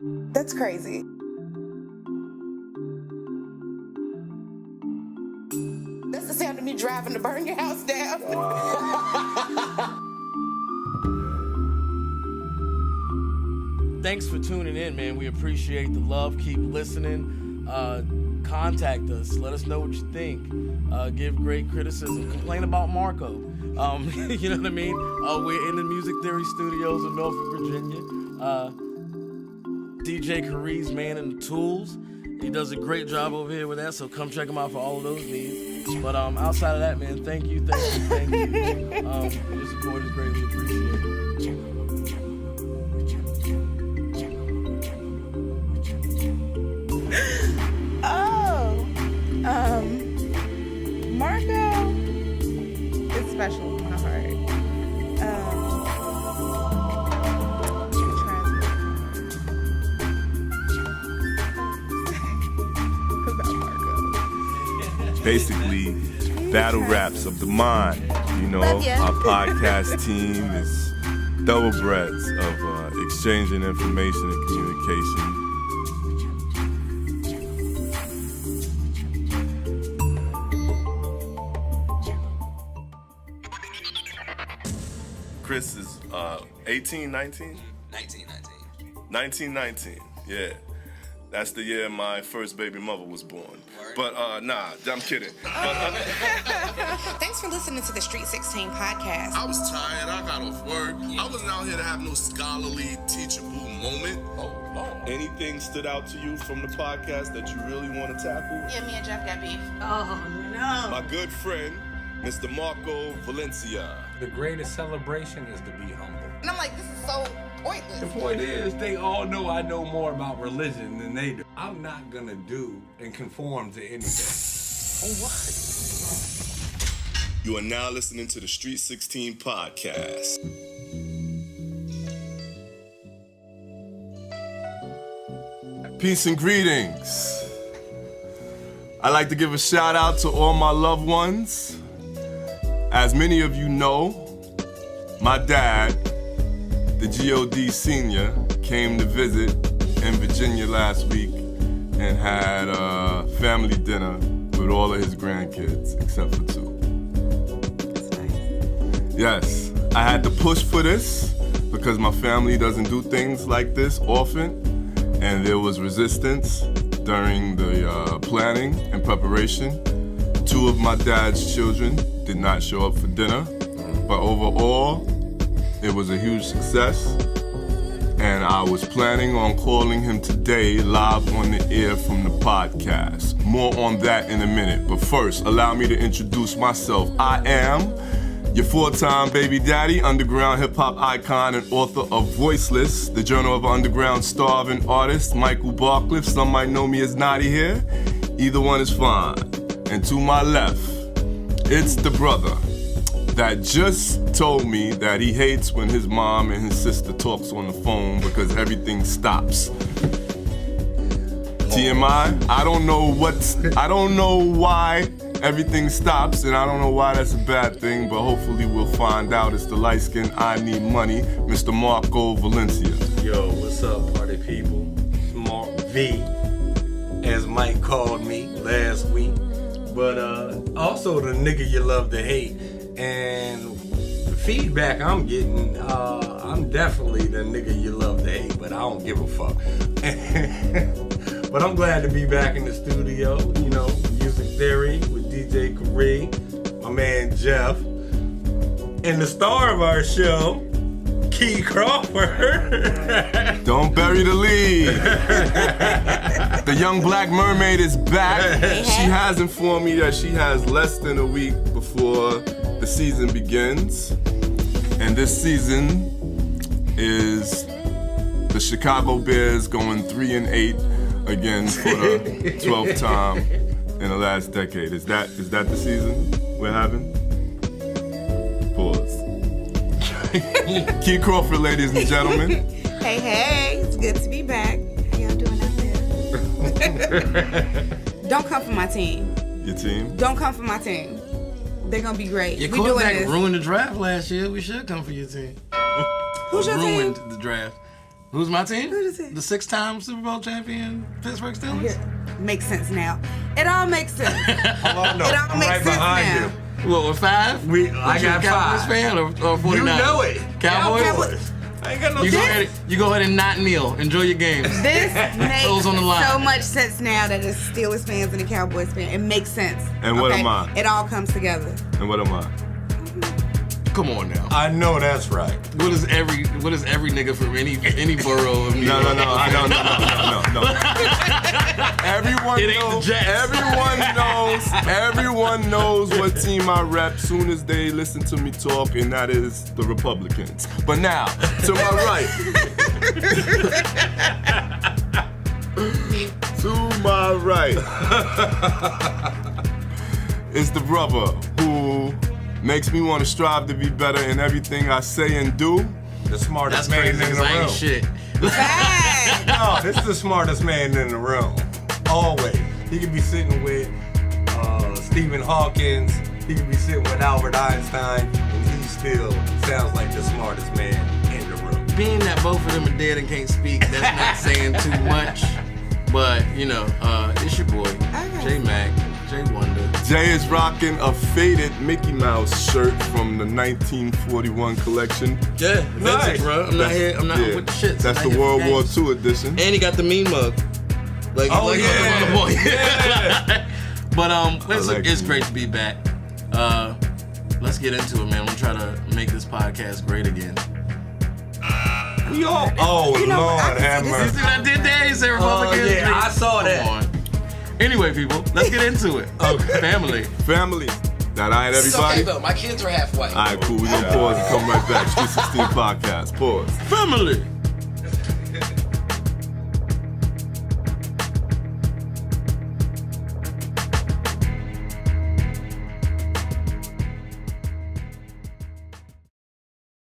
That's crazy. That's the sound of me driving to burn your house down. Thanks for tuning in, man. We appreciate the love. Keep listening. Contact us. Let us know what you think. Give great criticism. Complain about Marco. You know what I mean? We're in the Music Theory Studios in Norfolk, Virginia. DJ Caree's man in the tools. He does a great job over here with that, so come check him out for all of those needs. But outside of that, man, thank you. Your support is greatly appreciated. Marco is special in my heart. About Marco. Basically, battle raps of the mind. You know, our podcast team is thoroughbreds of exchanging information and communication. Chris is 18, 19? 1919, yeah. That's the year my first baby mother was born. Word. But nah, I'm kidding. Thanks for listening to the Street 16 podcast. I was tired, I got off work. I wasn't out here to have no scholarly, teachable moment. Anything stood out to you from the podcast that you really want to tackle? Yeah, me and Jeff got beef. Oh, no. My good friend, Mr. Marco Valencia. The greatest celebration is to be humble. And I'm like, this is so pointless. The point is, they all know I know more about religion than they do. I'm not gonna do and conform to anything. What? You are now listening to the Street 16 podcast. Peace and greetings. I'd like to give a shout out to all my loved ones. As many of you know, my dad, the G.O.D. Senior, came to visit in Virginia last week and had a family dinner with all of his grandkids, except for 2. That's nice. Yes, I had to push for this because my family doesn't do things like this often, and there was resistance during the planning and preparation. 2 of my dad's children did not show up for dinner, but overall, it was a huge success, and I was planning on calling him today live on the air from the podcast. More on that in a minute, but first, allow me to introduce myself. I am your 4-time baby daddy, underground hip-hop icon and author of Voiceless, the journal of underground starving artist, Michael Barclift. Some might know me as Naughty here. Either one is fine. And to my left, it's the brother that just told me that he hates when his mom and his sister talks on the phone because everything stops. TMI, I don't know why everything stops, and I don't know why that's a bad thing, but hopefully we'll find out. It's the light-skinned I Need Money, Mr. Marco Valencia. Yo, what's up, party people? Mark V, as Mike called me last week. But also the nigga you love to hate. And the feedback I'm getting, I'm definitely the nigga you love to hate, but I don't give a fuck. But I'm glad to be back in the studio, you know, Music Theory with DJ Caree, my man Jeff, and the star of our show, Key Crawford. Don't bury the lead. The young black mermaid is back. She has informed me that she has less than a week before the season begins. And this season is the Chicago Bears going 3-8 again for the 12th time in the last decade. Is that the season we're having? Pause. Key Crawford, ladies and gentlemen. Hey, it's good to be back. How y'all doing out there? Don't come for my team. Your team? Don't come for my team. They're gonna be great. Your we doing quarterback this. ruined the draft last year. We should come for your team. Who's your team? Ruined the draft. Who's my team? Who is it? The 6-time Super Bowl champion Pittsburgh Steelers. Here, makes sense now. It all makes sense. Hold on, no. It all I'm makes right sense behind now. you. What, with 5? I You got a Cowboys 5. fan or 49ers? You know it. Cowboys? I ain't got no You go, sense. ahead, you go ahead and not kneel. Enjoy your games. This makes Those on the line. so much sense now that it's Steelers fans and the Cowboys fans. It makes sense. And what am I? It all comes together. And what am I? Come on now. I know that's right. What is every nigga from any borough of New No. York? Everyone It ain't knows. the Jets. Everyone knows what team I rep soon as they listen to me talk, and that is the Republicans. But now, to my right. To my right is the brother who makes me want to strive to be better in everything I say and do. The smartest That's man crazy in 'cause the I room. ain't shit. Fact. No, this is the smartest man in the room. Always. He could be sitting with Stephen Hawkins. He could be sitting with Albert Einstein, and he still sounds like the smartest man in the room. Being that both of them are dead and can't speak, that's not saying too much. But, it's your boy, J Mac, J Wonder. Jay is rocking a faded Mickey Mouse shirt from the 1941 collection. Yeah, Nice. Vincent, bro. I'm not Yeah, with the shit. That's the World War II edition. And he got the mean mug. Oh, yeah. the boy. Yeah. But like it's it. great to be back. Let's get into it, man. We'll try to make this podcast great again. We all. Oh, You know, I Lord, can have see this You mercy. see what I did there? He said Republicans. yeah, I saw that. Come on. Anyway, people, let's get into it. Okay. Family. Family. That all right, It's okay everybody? though. My kids are half white. All right, cool. We're going to pause and come right back. Street 16 podcast. Pause. Family.